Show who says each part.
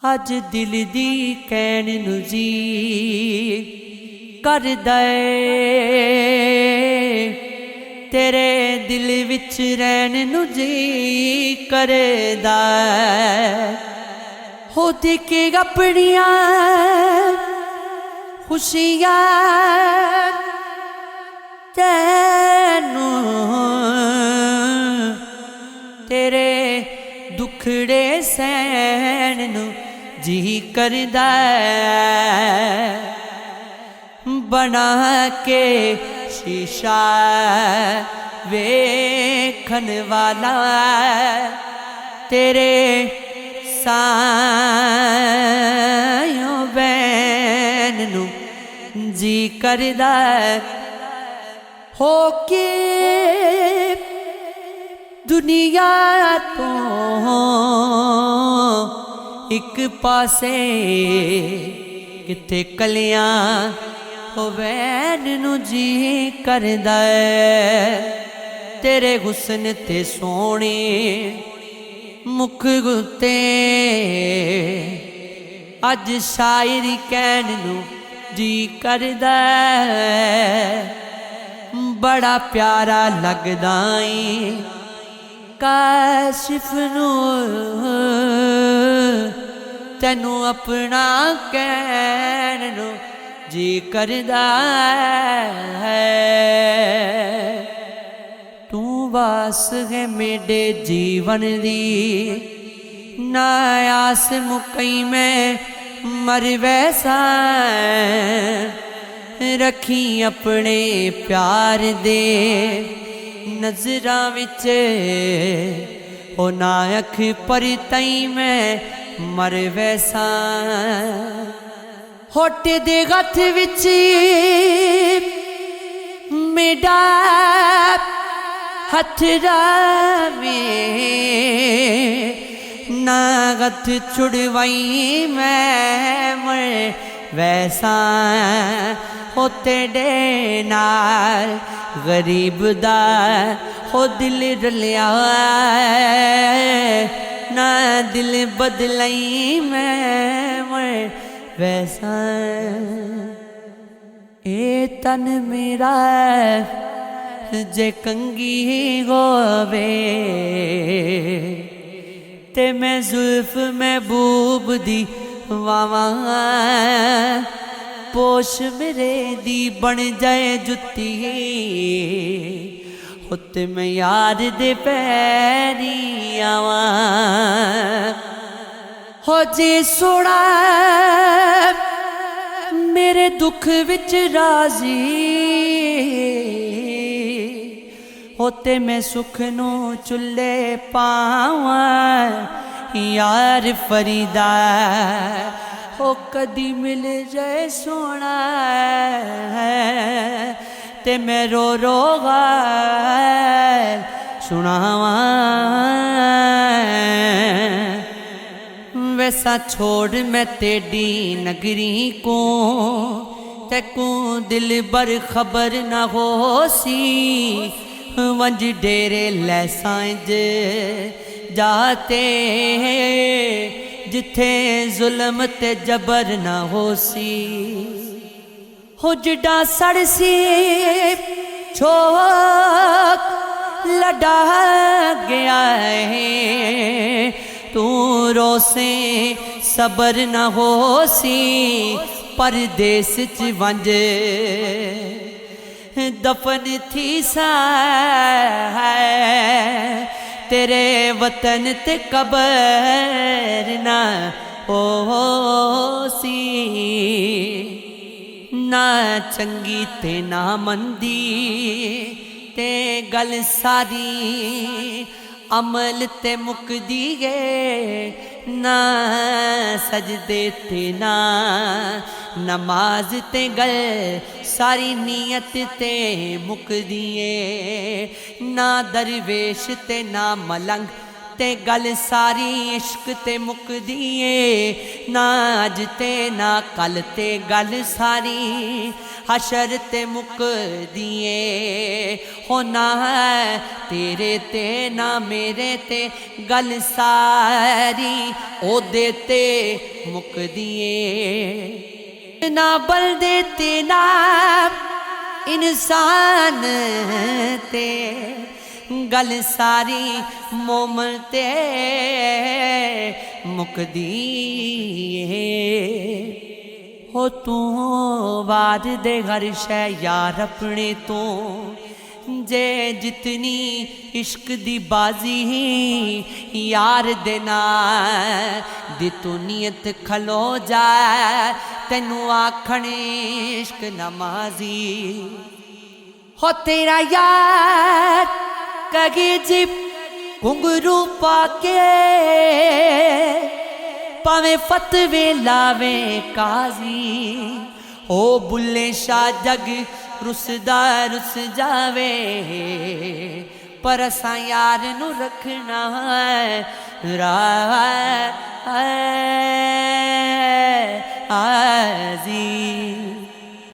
Speaker 1: अज दिल दी कैन नू जी कर दे, तेरे दिल विच रहन नू जी करदा हो दिखे अपनियां खुशियां तैनू तेरे दुखड़े सहन नू जी करदा बना के शीशा वेखन वाला तेरे सायों बैन नू जी करदा हो के दुनिया तो एक पासे किथे कलियां होवैन नू जी करदा तेरे हुस्न ते सोहणे मुख गुते अज शायरी कहन नू जी करदा बड़ा प्यारा लगदा काशिफ नू तैनू अपना कहन नू जी करदा तू वास है मेरे जीवन दी ना आस मुकई मैं मर वैसा रखी अपने प्यार दे नजरां विच हो ना अख पर तई मैं मर वैसा होट दे हथ विच मेरा हथ रावे ना हथ छुड़वाई मैं मर वैसा हो तेरे नाल गरीब दा हो दिल रलिया ना दिल बदलाई मैं वैसा ए तन मेरा जे कंगी होवे ते मैं जुल्फ महबूब दी वावा पोश मेरे दी बन जाए जुत्ती होते मैं यार दे पैरी आवा हो जे सोड़ा मेरे दुख विच राजी होते मैं सुख नू चुल्ले पावा यार फरीदा हो कदी मिल जाए सोना ते मैं रो रो गाल सुनावा वैसा छोड़ मैं तेरी नगरी को तैकू दिल बर खबर न हो सी वंज डेरे लैसांज जाते जिथे जुल्म ते जबर न हो सी हो जिडा सड़ सी छोक लड़ा गया है तू रोसे सबर न हो सी परदेस च वंज दफन थी सा तेरे वतन ते कबर ना हो सी ना चंगी ते ना मंदी ते गल सारी अमल ते मुकदी है ना सजदे ते ना नमाज ते गल सारी नीयत ते मुकदी है ना दरवेश ते ना मलंग ते गल सारी इश्क ते मुकदी ए ना अज ते ना कल ते गल सारी हशर ते मुकदी ए हो ना है तेरे ते ना मेरे ते गल सारी ओदे ते मुकदी ए ना बलदे ते ना इंसान ते गल सारी मोमन ते मुकदी हो तू वाद दे हर शै यार अपने तो जे जितनी इश्क दी बाजी यार दे नाल दी तू नीयत खलो जाए तेनू आखण इश्क नमाजी हो तेरा यार कगे जिप घुंघरू पाके पावे फतवे लावे काजी ओ बुल्ले शाह जग रुसदा रुस जावे पर असां यार नू रखना राजी।